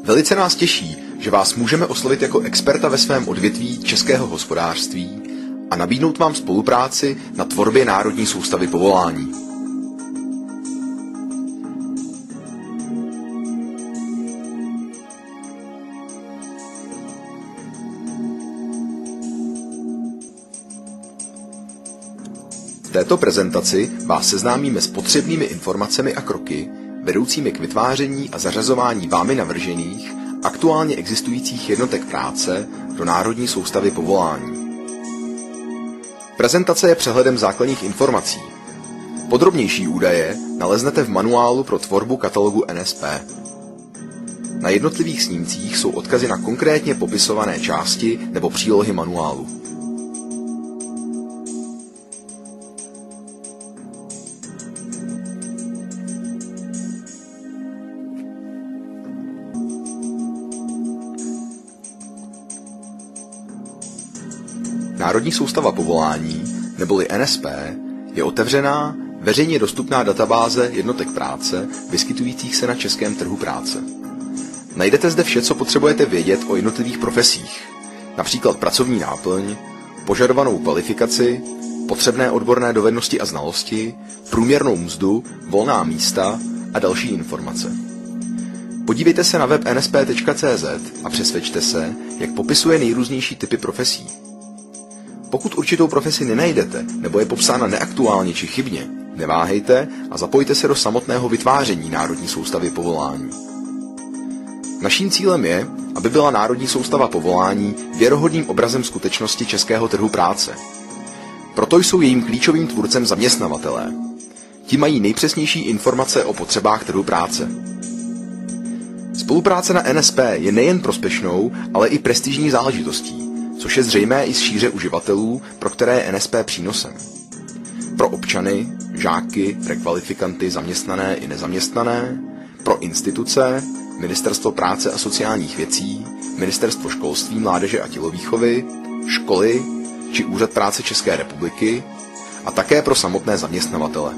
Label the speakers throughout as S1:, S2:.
S1: Velice nás těší, že vás můžeme oslovit jako experta ve svém odvětví českého hospodářství a nabídnout vám spolupráci na tvorbě národní soustavy povolání. V této prezentaci vás seznámíme s potřebnými informacemi a kroky, vedoucími k vytváření a zařazování vámi navržených, aktuálně existujících jednotek práce do národní soustavy povolání. Prezentace je přehledem základních informací. Podrobnější údaje naleznete v manuálu pro tvorbu katalogu NSP. Na jednotlivých snímcích jsou odkazy na konkrétně popisované části nebo přílohy manuálu. Národní soustava povolání, neboli NSP, je otevřená, veřejně dostupná databáze jednotek práce vyskytujících se na českém trhu práce. Najdete zde vše, co potřebujete vědět o jednotlivých profesích, například pracovní náplň, požadovanou kvalifikaci, potřebné odborné dovednosti a znalosti, průměrnou mzdu, volná místa a další informace. Podívejte se na web nsp.cz a přesvědčte se, jak popisuje nejrůznější typy profesí. Pokud určitou profesi nenajdete nebo je popsána neaktuálně či chybně, neváhejte a zapojte se do samotného vytváření národní soustavy povolání. Naším cílem je, aby byla národní soustava povolání věrohodným obrazem skutečnosti českého trhu práce. Proto jsou jejím klíčovým tvůrcem zaměstnavatelé. Ti mají nejpřesnější informace o potřebách trhu práce. Spolupráce na NSP je nejen prospěšnou, ale i prestižní záležitostí, což je zřejmé i z šíře uživatelů, pro které je NSP přínosem. Pro občany, žáky, rekvalifikanty, zaměstnané i nezaměstnané, pro instituce, Ministerstvo práce a sociálních věcí, Ministerstvo školství, mládeže a tělovýchovy, školy či Úřad práce České republiky a také pro samotné zaměstnavatele.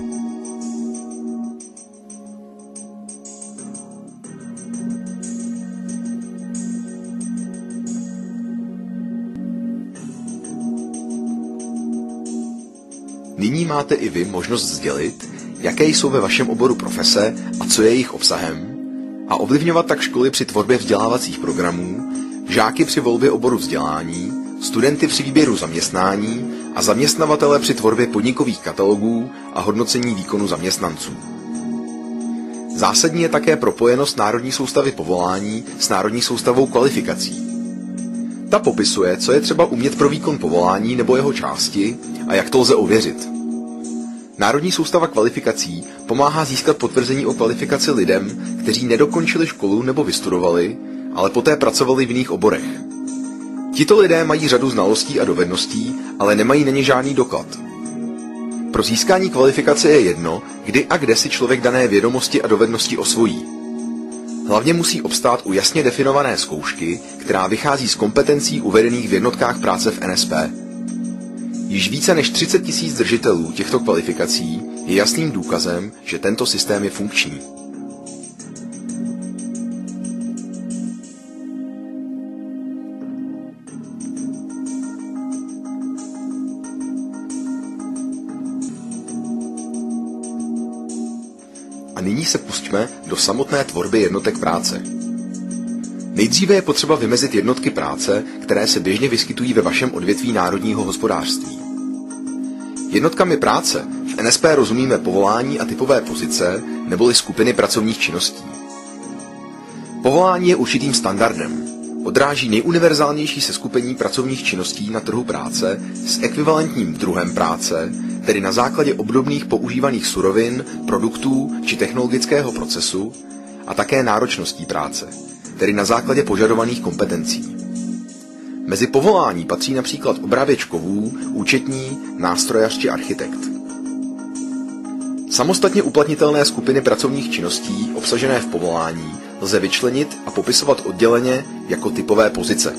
S1: Nyní máte i vy možnost sdělit, jaké jsou ve vašem oboru profese a co je jejich obsahem, a ovlivňovat tak školy při tvorbě vzdělávacích programů, žáky při volbě oboru vzdělání, studenty při výběru zaměstnání a zaměstnavatele při tvorbě podnikových katalogů a hodnocení výkonu zaměstnanců. Zásadní je také propojenost národní soustavy povolání s národní soustavou kvalifikací. Ta popisuje, co je třeba umět pro výkon povolání nebo jeho části a jak to lze ověřit. Národní soustava kvalifikací pomáhá získat potvrzení o kvalifikaci lidem, kteří nedokončili školu nebo vystudovali, ale poté pracovali v jiných oborech. Tito lidé mají řadu znalostí a dovedností, ale nemají na ně žádný doklad. Pro získání kvalifikace je jedno, kdy a kde si člověk dané vědomosti a dovednosti osvojí. Hlavně musí obstát u jasně definované zkoušky, která vychází z kompetencí uvedených v jednotkách práce v NSP. Již více než 30 000 držitelů těchto kvalifikací je jasným důkazem, že tento systém je funkční. A nyní se pustíme do samotné tvorby jednotek práce. Nejdříve je potřeba vymezit jednotky práce, které se běžně vyskytují ve vašem odvětví národního hospodářství. Jednotkami práce v NSP rozumíme povolání a typové pozice neboli skupiny pracovních činností. Povolání je určitým standardem. Odráží nejuniverzálnější seskupení pracovních činností na trhu práce s ekvivalentním druhem práce, tedy na základě obdobných používaných surovin, produktů či technologického procesu, a také náročností práce, tedy na základě požadovaných kompetencí. Mezi povolání patří například obráběč kovů, účetní, nástrojař či architekt. Samostatně uplatnitelné skupiny pracovních činností obsažené v povolání lze vyčlenit a popisovat odděleně jako typové pozice.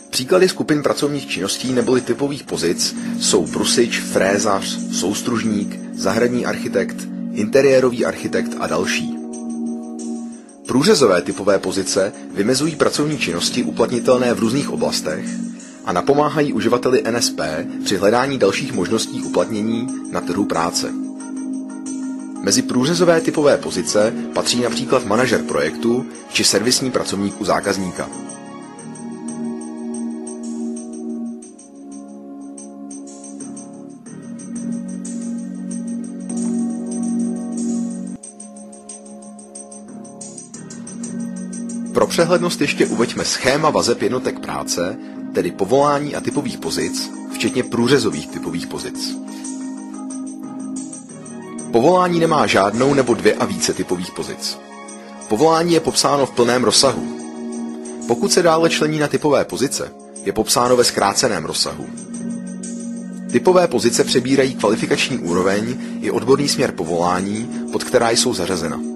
S1: Příklady skupin pracovních činností neboli typových pozic jsou brusič, frézař, soustružník, zahradní architekt, interiérový architekt a další. Průřezové typové pozice vymezují pracovní činnosti uplatnitelné v různých oblastech a napomáhají uživateli NSP při hledání dalších možností uplatnění na trhu práce. Mezi průřezové typové pozice patří například manažer projektu či servisní pracovník u zákazníka. Pro přehlednost ještě uveďme schéma vazeb jednotek práce, tedy povolání a typových pozic, včetně průřezových typových pozic. Povolání nemá žádnou nebo dvě a více typových pozic. Povolání je popsáno v plném rozsahu. Pokud se dále člení na typové pozice, je popsáno ve zkráceném rozsahu. Typové pozice přebírají kvalifikační úroveň i odborný směr povolání, pod která jsou zařazena.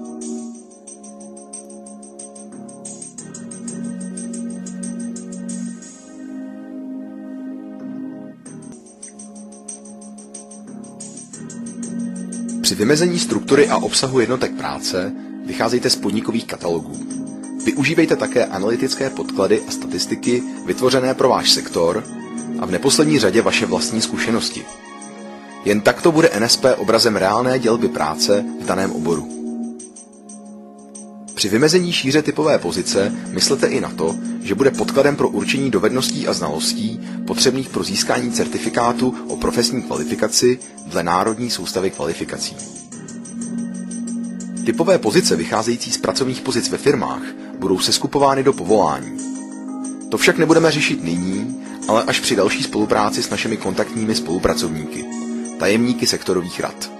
S1: Při vymezení struktury a obsahu jednotek práce vycházejte z podnikových katalogů. Využívejte také analytické podklady a statistiky vytvořené pro váš sektor a v neposlední řadě vaše vlastní zkušenosti. Jen takto bude NSP obrazem reálné dělby práce v daném oboru. Při vymezení šíře typové pozice myslete i na to, že bude podkladem pro určení dovedností a znalostí potřebných pro získání certifikátu o profesní kvalifikaci dle Národní soustavy kvalifikací. Typové pozice vycházející z pracovních pozic ve firmách budou seskupovány do povolání. To však nebudeme řešit nyní, ale až při další spolupráci s našimi kontaktními spolupracovníky, tajemníky sektorových rad.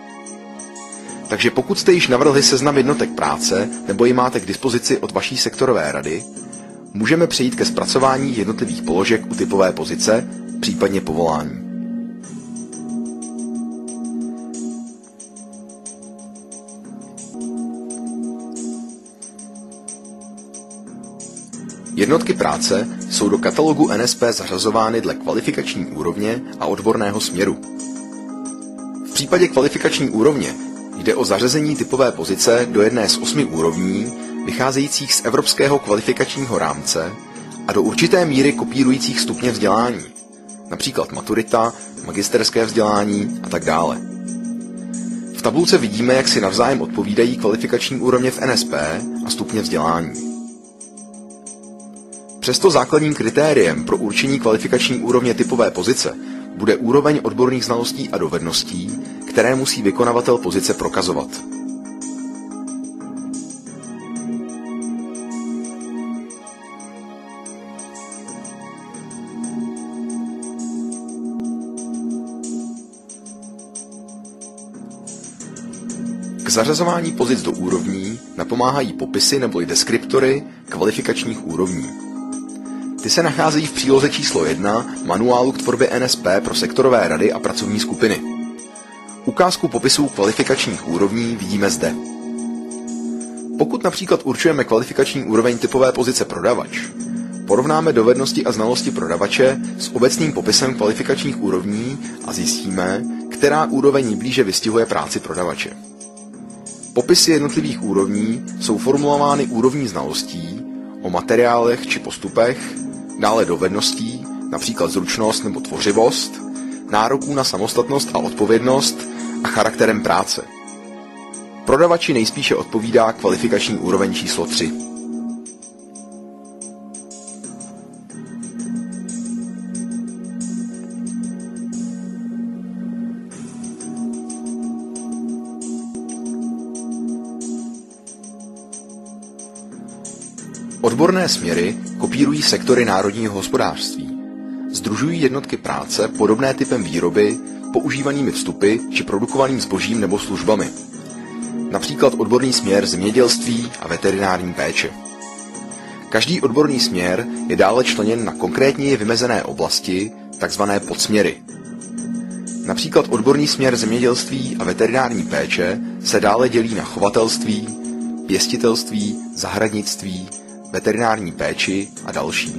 S1: Takže pokud jste již navrhli seznam jednotek práce nebo ji máte k dispozici od vaší sektorové rady, můžeme přejít ke zpracování jednotlivých položek u typové pozice, případně povolání. Jednotky práce jsou do katalogu NSP zařazovány dle kvalifikační úrovně a odborného směru. V případě kvalifikační úrovně jde o zařazení typové pozice do jedné z 8 úrovní, vycházejících z Evropského kvalifikačního rámce a do určité míry kopírujících stupně vzdělání, například maturita, magisterské vzdělání a tak dále. V tabulce vidíme, jak si navzájem odpovídají kvalifikační úrovně v NSP a stupně vzdělání. Přesto základním kritériem pro určení kvalifikační úrovně typové pozice bude úroveň odborných znalostí a dovedností, které musí vykonavatel pozice prokazovat. K zařazování pozic do úrovní napomáhají popisy neboli deskriptory kvalifikačních úrovní. Ty se nacházejí v příloze číslo 1 manuálu k tvorbě NSP pro sektorové rady a pracovní skupiny. Ukázku popisů kvalifikačních úrovní vidíme zde. Pokud například určujeme kvalifikační úroveň typové pozice prodavač, porovnáme dovednosti a znalosti prodavače s obecným popisem kvalifikačních úrovní a zjistíme, která úroveň blíže vystihuje práci prodavače. Popisy jednotlivých úrovní jsou formulovány úrovní znalostí o materiálech či postupech, dále dovedností, například zručnost nebo tvořivost, nároků na samostatnost a odpovědnost a charakterem práce. Prodavači nejspíše odpovídá kvalifikační úroveň číslo 3. Odborné směry kopírují sektory národního hospodářství. Sdružují jednotky práce podobné typem výroby, používanými vstupy či produkovaným zbožím nebo službami. Například odborný směr zemědělství a veterinární péče. Každý odborný směr je dále členěn na konkrétně vymezené oblasti, takzvané podsměry. Například odborný směr zemědělství a veterinární péče se dále dělí na chovatelství, pěstitelství, zahradnictví, veterinární péči a další.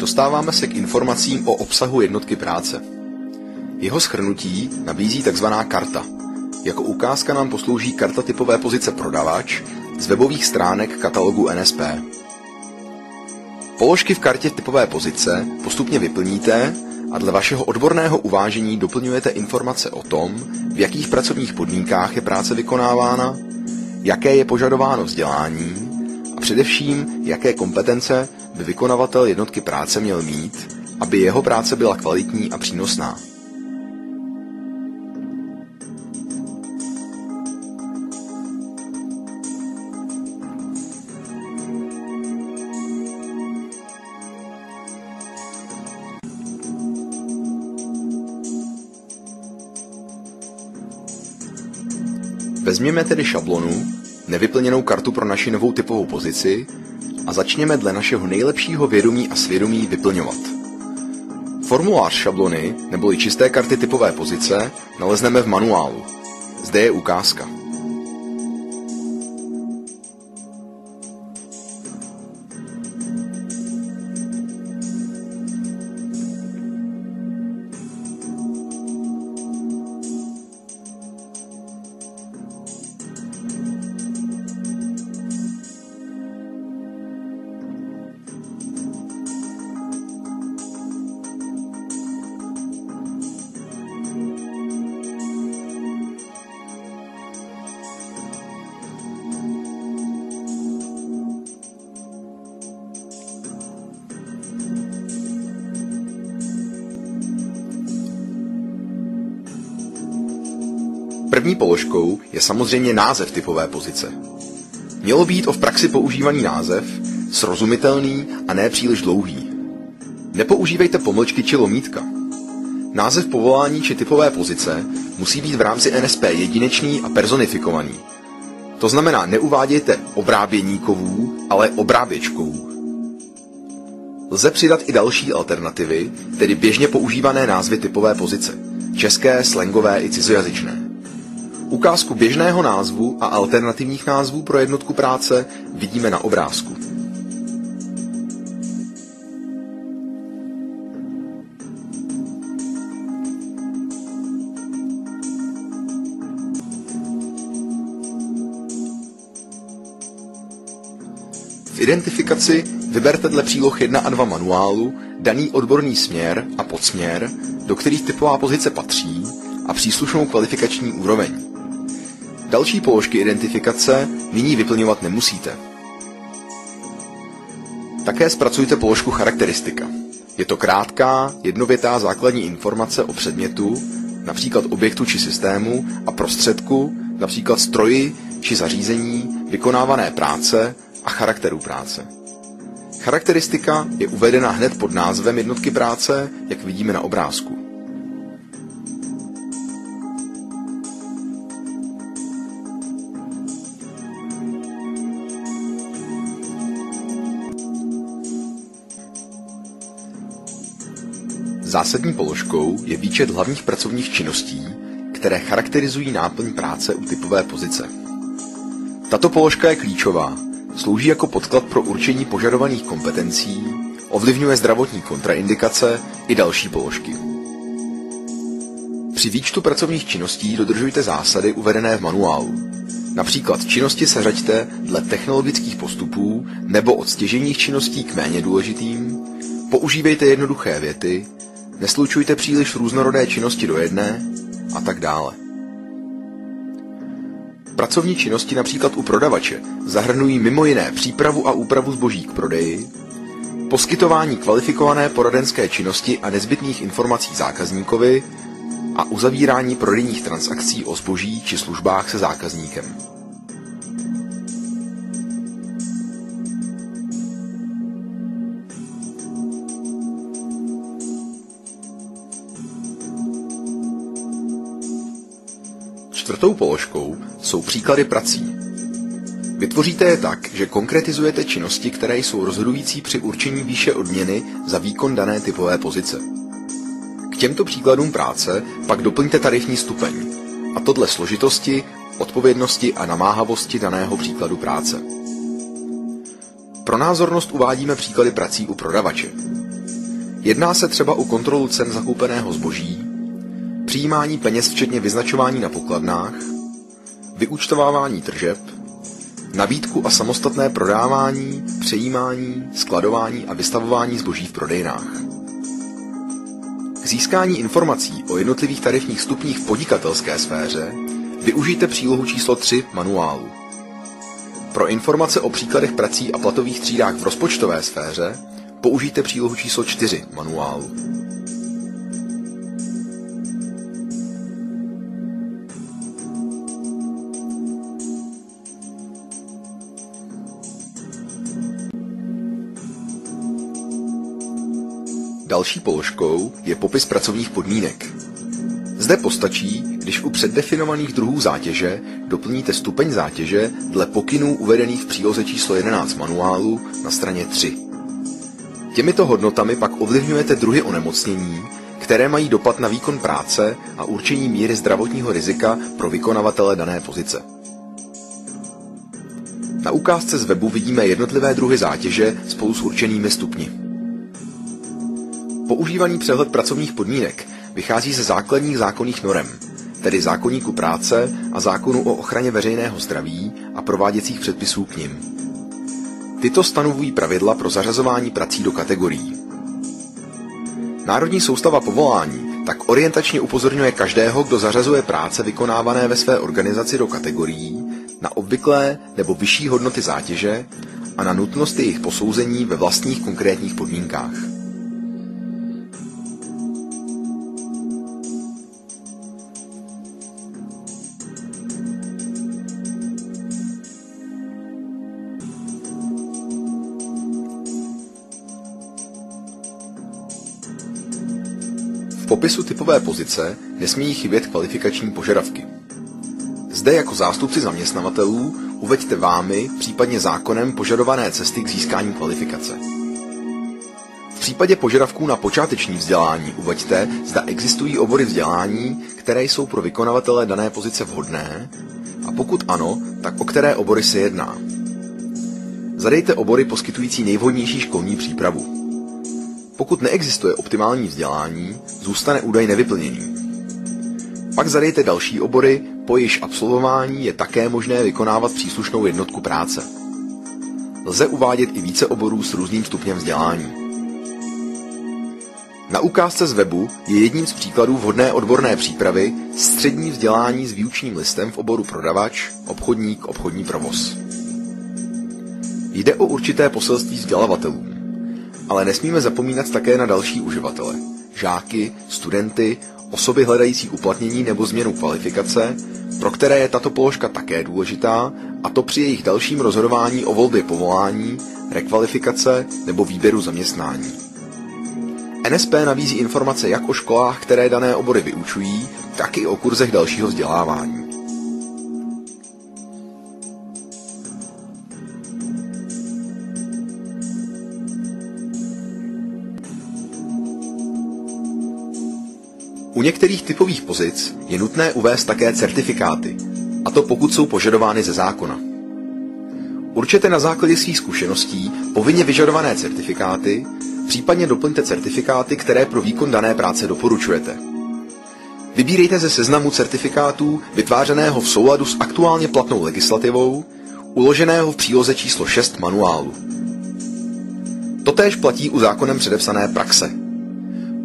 S1: dostáváme se k informacím o obsahu jednotky práce. Jeho shrnutí nabízí tzv. Karta. Jako ukázka nám poslouží karta typové pozice prodavač z webových stránek katalogu NSP. Položky v kartě typové pozice postupně vyplníte a dle vašeho odborného uvážení doplňujete informace o tom, v jakých pracovních podmínkách je práce vykonávána, jaké je požadováno vzdělání a především, jaké kompetence by vykonavatel jednotky práce měl mít, aby jeho práce byla kvalitní a přínosná. Vezměme tedy šablonu, nevyplněnou kartu pro naši novou typovou pozici a začněme dle našeho nejlepšího vědomí a svědomí vyplňovat. Formulář šablony neboli čisté karty typové pozice nalezneme v manuálu. Zde je ukázka. První položkou je samozřejmě název typové pozice. Mělo být v praxi používaný název, srozumitelný a ne příliš dlouhý. Nepoužívejte pomlčky či lomítka. Název povolání či typové pozice musí být v rámci NSP jedinečný a personifikovaný. To znamená, neuvádějte obráběníkovů, ale obráběčkovů. Lze přidat i další alternativy, tedy běžně používané názvy typové pozice, české, slangové i cizojazyčné. Ukázku běžného názvu a alternativních názvů pro jednotku práce vidíme na obrázku. V identifikaci vyberte dle příloh 1 a 2 manuálu daný odborný směr a podsměr, do kterých typová pozice patří, a příslušnou kvalifikační úroveň. Další položky identifikace nyní vyplňovat nemusíte. Také zpracujte položku charakteristika. Je to krátká, jednovětá základní informace o předmětu, například objektu či systému, a prostředku, například stroji či zařízení, vykonávané práce a charakteru práce. Charakteristika je uvedena hned pod názvem jednotky práce, jak vidíme na obrázku. Zásadní položkou je výčet hlavních pracovních činností, které charakterizují náplň práce u typové pozice. Tato položka je klíčová, slouží jako podklad pro určení požadovaných kompetencí, ovlivňuje zdravotní kontraindikace i další položky. Při výčtu pracovních činností dodržujte zásady uvedené v manuálu. Například činnosti seřaďte dle technologických postupů nebo od stěžejních činností k méně důležitým, používejte jednoduché věty, neslučujte příliš různorodé činnosti do jedné a tak dále. Pracovní činnosti například u prodavače zahrnují mimo jiné přípravu a úpravu zboží k prodeji, poskytování kvalifikované poradenské činnosti a nezbytných informací zákazníkovi a uzavírání prodejních transakcí o zboží či službách se zákazníkem. Čtvrtou položkou jsou příklady prací. Vytvoříte je tak, že konkretizujete činnosti, které jsou rozhodující při určení výše odměny za výkon dané typové pozice. K těmto příkladům práce pak doplňte tarifní stupeň, a to dle složitosti, odpovědnosti a namáhavosti daného příkladu práce. Pro názornost uvádíme příklady prací u prodavače. Jedná se třeba o kontrolu cen zakoupeného zboží, přijímání peněz včetně vyznačování na pokladnách, vyúčtovávání tržeb, nabídku a samostatné prodávání, přejímání, skladování a vystavování zboží v prodejnách. K získání informací o jednotlivých tarifních stupních v podnikatelské sféře využijte přílohu číslo 3 manuálu. Pro informace o příkladech prací a platových třídách v rozpočtové sféře použijte přílohu číslo 4 manuálu. Další položkou je popis pracovních podmínek. Zde postačí, když u předdefinovaných druhů zátěže doplníte stupeň zátěže dle pokynů uvedených v příloze číslo 11 manuálu na straně 3. Těmito hodnotami pak ovlivňujete druhy onemocnění, které mají dopad na výkon práce a určení míry zdravotního rizika pro vykonavatele dané pozice. Na ukázce z webu vidíme jednotlivé druhy zátěže spolu s určenými stupni. Používaný přehled pracovních podmínek vychází ze základních zákonných norem, tedy zákoníku práce a zákonu o ochraně veřejného zdraví a prováděcích předpisů k nim. Tyto stanovují pravidla pro zařazování prací do kategorií. Národní soustava povolání tak orientačně upozorňuje každého, kdo zařazuje práce vykonávané ve své organizaci do kategorií, na obvyklé nebo vyšší hodnoty zátěže a na nutnost jejich posouzení ve vlastních konkrétních podmínkách. V popisu typové pozice nesmějí chybět kvalifikační požadavky. Zde jako zástupci zaměstnavatelů uveďte vámi, případně zákonem požadované cesty k získání kvalifikace. V případě požadavků na počáteční vzdělání uveďte, zda existují obory vzdělání, které jsou pro vykonavatele dané pozice vhodné, a pokud ano, tak o které obory se jedná. Zadejte obory poskytující nejvhodnější školní přípravu. Pokud neexistuje optimální vzdělání, zůstane údaj nevyplněný. Pak zadejte další obory, po jejichž absolvování je také možné vykonávat příslušnou jednotku práce. Lze uvádět i více oborů s různým stupněm vzdělání. Na ukázce z webu je jedním z příkladů vhodné odborné přípravy střední vzdělání s výučním listem v oboru prodavač, obchodník, obchodní provoz. Jde o určité poselství vzdělavatelům, ale nesmíme zapomínat také na další uživatele, žáky, studenty, osoby hledající uplatnění nebo změnu kvalifikace, pro které je tato položka také důležitá, a to při jejich dalším rozhodování o volbě povolání, rekvalifikace nebo výběru zaměstnání. NSP nabízí informace jak o školách, které dané obory vyučují, tak i o kurzech dalšího vzdělávání. U některých typových pozic je nutné uvést také certifikáty, a to pokud jsou požadovány ze zákona. Určete na základě svých zkušeností povinně vyžadované certifikáty, případně doplňte certifikáty, které pro výkon dané práce doporučujete. Vybírejte ze seznamu certifikátů vytvářeného v souladu s aktuálně platnou legislativou, uloženého v příloze číslo 6 manuálu. Totéž platí u zákonem předepsané praxe.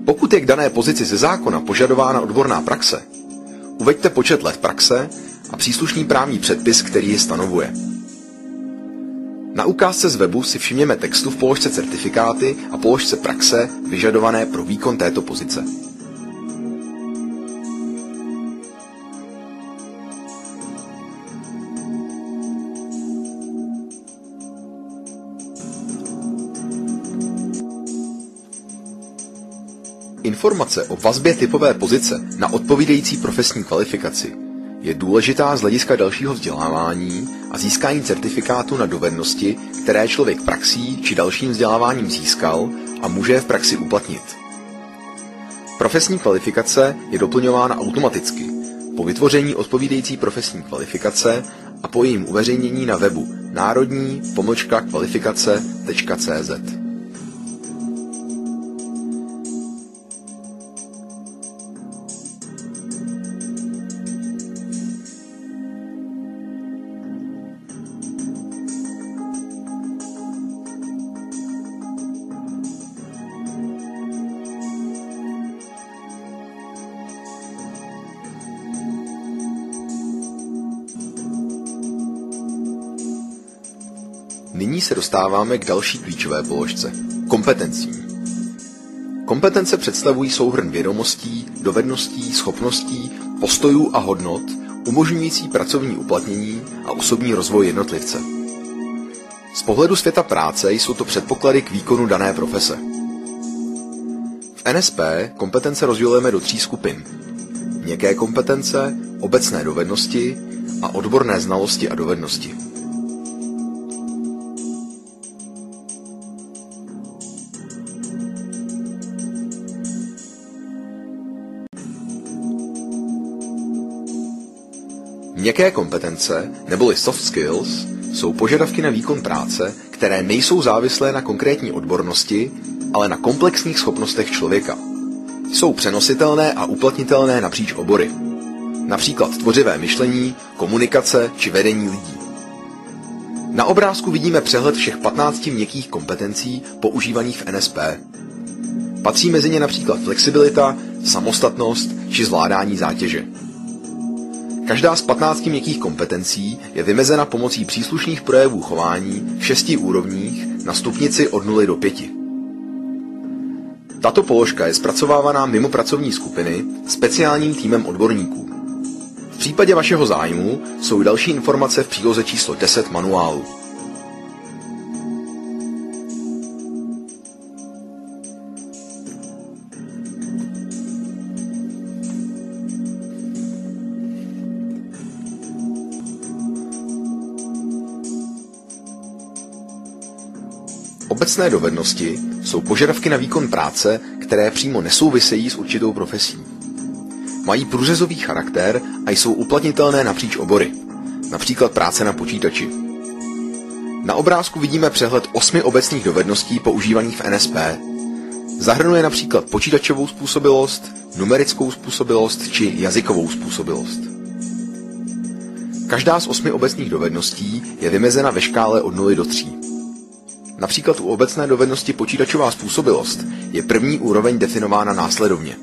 S1: Pokud je k dané pozici ze zákona požadována odborná praxe, uveďte počet let praxe a příslušný právní předpis, který ji stanovuje. Na ukázce z webu si všimněme textu v položce certifikáty a položce praxe vyžadované pro výkon této pozice. Informace o vazbě typové pozice na odpovídající profesní kvalifikaci je důležitá z hlediska dalšího vzdělávání a získání certifikátu na dovednosti, které člověk praxí či dalším vzděláváním získal a může je v praxi uplatnit. Profesní kvalifikace je doplňována automaticky po vytvoření odpovídající profesní kvalifikace a po jejím uveřejnění na webu národní-kvalifikace.cz. Nyní se dostáváme k další klíčové položce – kompetencím. Kompetence představují souhrn vědomostí, dovedností, schopností, postojů a hodnot, umožňující pracovní uplatnění a osobní rozvoj jednotlivce. Z pohledu světa práce jsou to předpoklady k výkonu dané profese. V NSP kompetence rozdělujeme do 3 skupin. Měkké kompetence, obecné dovednosti a odborné znalosti a dovednosti. Měkké kompetence, neboli soft skills, jsou požadavky na výkon práce, které nejsou závislé na konkrétní odbornosti, ale na komplexních schopnostech člověka. Jsou přenositelné a uplatnitelné napříč obory. Například tvořivé myšlení, komunikace či vedení lidí. Na obrázku vidíme přehled všech 15 měkkých kompetencí používaných v NSP. Patří mezi ně například flexibilita, samostatnost či zvládání zátěže. Každá z 15 měkkých kompetencí je vymezena pomocí příslušných projevů chování v 6 úrovních na stupnici od 0 do 5. Tato položka je zpracovávaná mimo pracovní skupiny speciálním týmem odborníků. V případě vašeho zájmu jsou další informace v příloze číslo 10 manuálu. Obecné dovednosti jsou požadavky na výkon práce, které přímo nesouvisejí s určitou profesí. Mají průřezový charakter a jsou uplatnitelné napříč obory, například práce na počítači. Na obrázku vidíme přehled 8 obecných dovedností používaných v NSP. Zahrnuje například počítačovou způsobilost, numerickou způsobilost či jazykovou způsobilost. Každá z 8 obecných dovedností je vymezena ve škále od 0 do 3. Například u obecné dovednosti počítačová způsobilost je první úroveň definována následovně.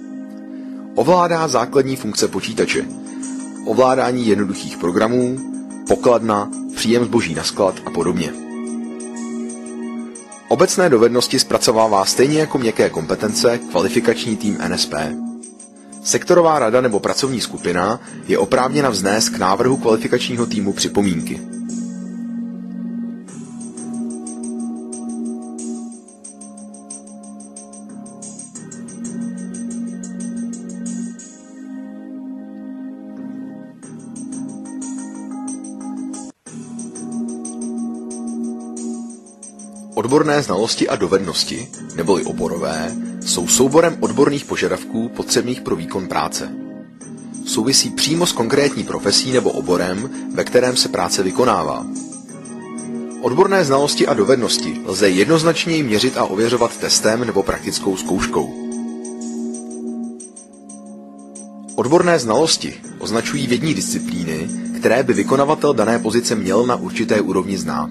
S1: Ovládá základní funkce počítače, ovládání jednoduchých programů, pokladna, příjem zboží na sklad a podobně. Obecné dovednosti zpracovává stejně jako měkké kompetence kvalifikační tým NSP. Sektorová rada nebo pracovní skupina je oprávněna vznést k návrhu kvalifikačního týmu připomínky. Odborné znalosti a dovednosti, neboli oborové, jsou souborem odborných požadavků potřebných pro výkon práce. Souvisí přímo s konkrétní profesí nebo oborem, ve kterém se práce vykonává. Odborné znalosti a dovednosti lze jednoznačněji měřit a ověřovat testem nebo praktickou zkouškou. Odborné znalosti označují vědní disciplíny, které by vykonavatel dané pozice měl na určité úrovni znát.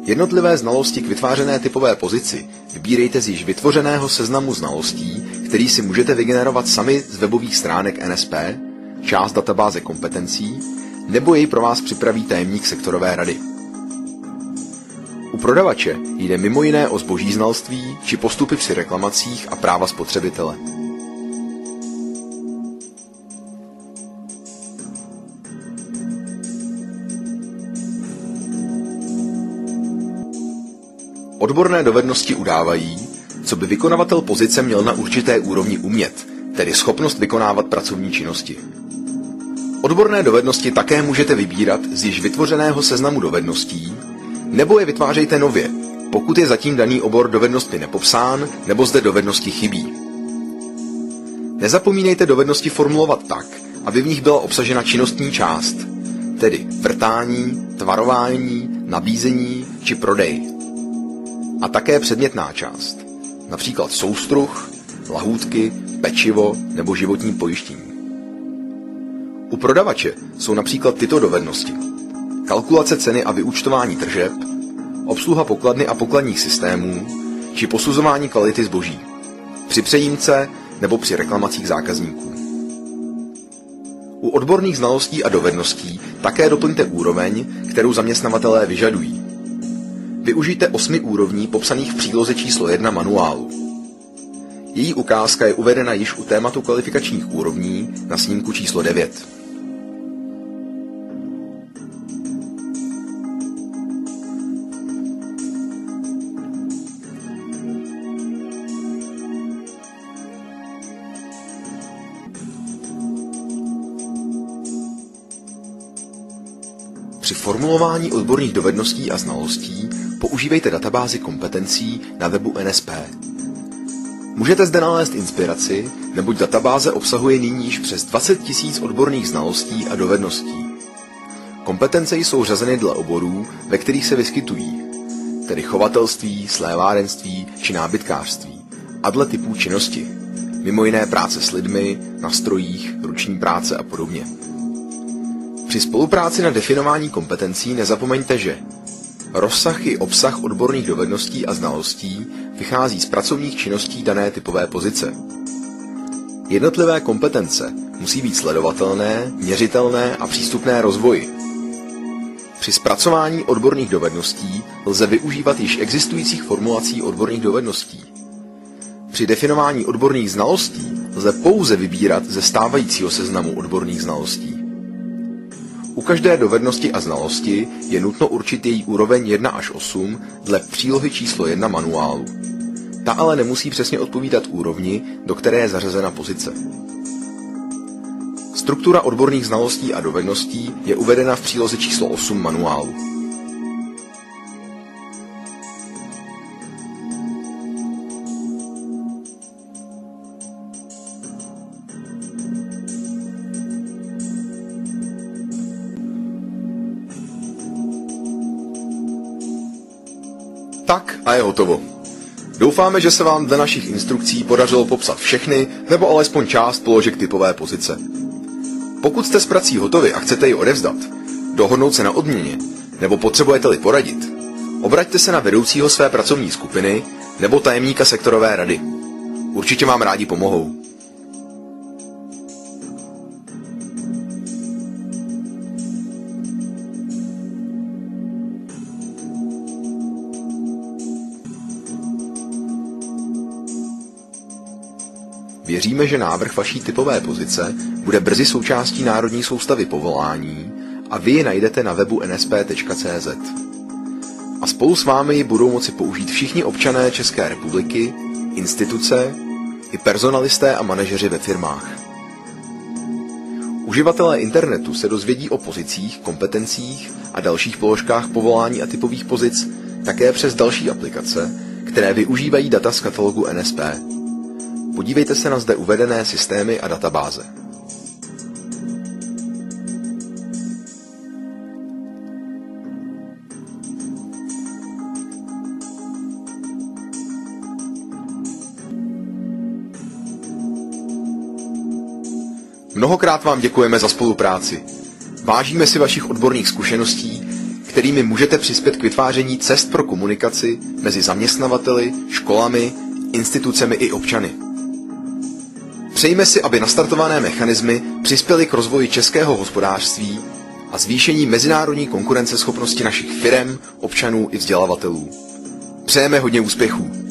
S1: Jednotlivé znalosti k vytvářené typové pozici vybírejte z již vytvořeného seznamu znalostí, který si můžete vygenerovat sami z webových stránek NSP, část databáze kompetencí, nebo jej pro vás připraví tajemník sektorové rady. U prodavače jde mimo jiné o zboží znalství či postupy při reklamacích a práva spotřebitele. Odborné dovednosti udávají, co by vykonavatel pozice měl na určité úrovni umět, tedy schopnost vykonávat pracovní činnosti. Odborné dovednosti také můžete vybírat z již vytvořeného seznamu dovedností, nebo je vytvářejte nově, pokud je zatím daný obor dovednostmi nepopsán, nebo zde dovednosti chybí. Nezapomínejte dovednosti formulovat tak, aby v nich byla obsažena činnostní část, tedy vrtání, tvarování, nabízení či prodej. A také předmětná část, například soustruh, lahůdky, pečivo nebo životní pojištění. U prodavače jsou například tyto dovednosti: kalkulace ceny a vyúčtování tržeb, obsluha pokladny a pokladních systémů či posuzování kvality zboží, při přejímce nebo při reklamacích zákazníků. U odborných znalostí a dovedností také doplňte úroveň, kterou zaměstnavatelé vyžadují. využijte 8 úrovní popsaných v příloze číslo 1 manuálu. Její ukázka je uvedena již u tématu kvalifikačních úrovní na snímku číslo 9. Při formulování odborných dovedností a znalostí používejte databázi kompetencí na webu NSP. Můžete zde nalézt inspiraci, neboť databáze obsahuje nyní již přes 20 000 odborných znalostí a dovedností. Kompetence jsou řazeny dle oborů, ve kterých se vyskytují, tedy chovatelství, slévárenství či nábytkářství, a dle typů činnosti, mimo jiné práce s lidmi, na strojích, ruční práce a podobně. Při spolupráci na definování kompetencí nezapomeňte, že rozsah i obsah odborných dovedností a znalostí vychází z pracovních činností dané typové pozice. Jednotlivé kompetence musí být sledovatelné, měřitelné a přístupné rozvoji. Při zpracování odborných dovedností lze využívat již existujících formulací odborných dovedností. Při definování odborných znalostí lze pouze vybírat ze stávajícího seznamu odborných znalostí. U každé dovednosti a znalosti je nutno určit její úroveň 1 až 8 dle přílohy číslo 1 manuálu. Ta ale nemusí přesně odpovídat úrovni, do které je zařazena pozice. Struktura odborných znalostí a dovedností je uvedena v příloze číslo 8 manuálu. Tak a je hotovo. Doufáme, že se vám dle našich instrukcí podařilo popsat všechny nebo alespoň část položek typové pozice. Pokud jste s prací hotovi a chcete ji odevzdat, dohodnout se na odměně nebo potřebujete-li poradit, obraťte se na vedoucího své pracovní skupiny nebo tajemníka sektorové rady. Určitě vám rádi pomohou. Věříme, že návrh vaší typové pozice bude brzy součástí Národní soustavy povolání a vy ji najdete na webu nsp.cz. A spolu s vámi ji budou moci použít všichni občané České republiky, instituce i personalisté a manažeři ve firmách. Uživatelé internetu se dozvědí o pozicích, kompetencích a dalších položkách povolání a typových pozic také přes další aplikace, které využívají data z katalogu NSP. Podívejte se na zde uvedené systémy a databáze. Mnohokrát vám děkujeme za spolupráci. Vážíme si vašich odborných zkušeností, kterými můžete přispět k vytváření cest pro komunikaci mezi zaměstnavateli, školami, institucemi i občany. Přejme si, aby nastartované mechanismy přispěly k rozvoji českého hospodářství a zvýšení mezinárodní konkurenceschopnosti našich firem, občanů i vzdělavatelů. Přejeme hodně úspěchů.